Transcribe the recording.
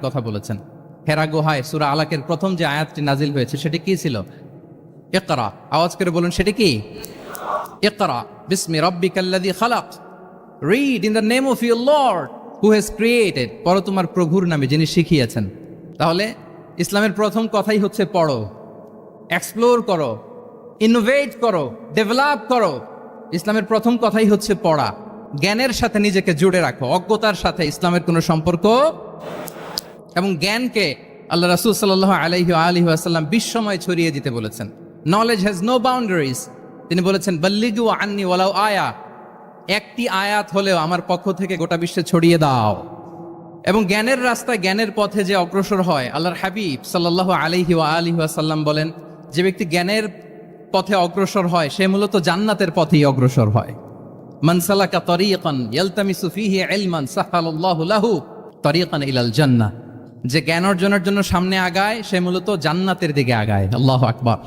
কথা বলেছেন। হেরা গুহায় সূরা আলাকের প্রথম যে আয়াতটি নাজিল হয়েছে সেটি কি ছিল? ইকরা, আওয়াজ করে বলুন সেটি কি? ইকরা বিসমি রাব্বিকাল্লাযী খালাক, read in the name of your lord who has created, পড়ো তোমার প্রভুর নামে যিনি শিখিয়েছেন। তাহলে ইসলামের প্রথম কথাই হচ্ছে পড়ো, এক্সপ্লোর করো, ইনোভেট করো, ডেভেলপ করো। ইসলামের প্রথম কথাই হচ্ছে পড়া। জ্ঞানের সাথে নিজেকে জুড়ে রাখো, অজ্ঞতার সাথে ইসলামের কোনো সম্পর্ক। এবং জ্ঞানকে আল্লাহ রাসূল সাল্লাল্লাহু আলাইহি ওয়াসাল্লাম বিশ্বময় ছড়িয়ে দিতে বলেছেন। Knowledge has no boundaries. তিনি বলেছেন বাল্লিগু আন্নি ওয়ালাউ আয়া, একটি আয়াত হলেও আমার পক্ষ থেকে গোটা বিশ্বে ছড়িয়ে দাও। এবং জ্ঞানের রাস্তায়, জ্ঞানের পথে যে অগ্রসর হয়, আল্লাহর হাবিব সাল্লাল্লাহু আলাইহি ওয়াসাল্লাম বলেন, যে ব্যক্তি জ্ঞানের পথে অগ্রসর হয় সে মূলত জান্নাতের পথেই অগ্রসর হয়। মান সালাকা তরিকান ইয়ালতামিসু ফীহি ইলমান সাহালাল্লাহু লাহু তরিকান ইলাল জান্নাহ, যে জ্ঞান অর্জনের জন্য সামনে আগায় সে মূলত জান্নাতের দিকে আগায়। আল্লাহু আকবার।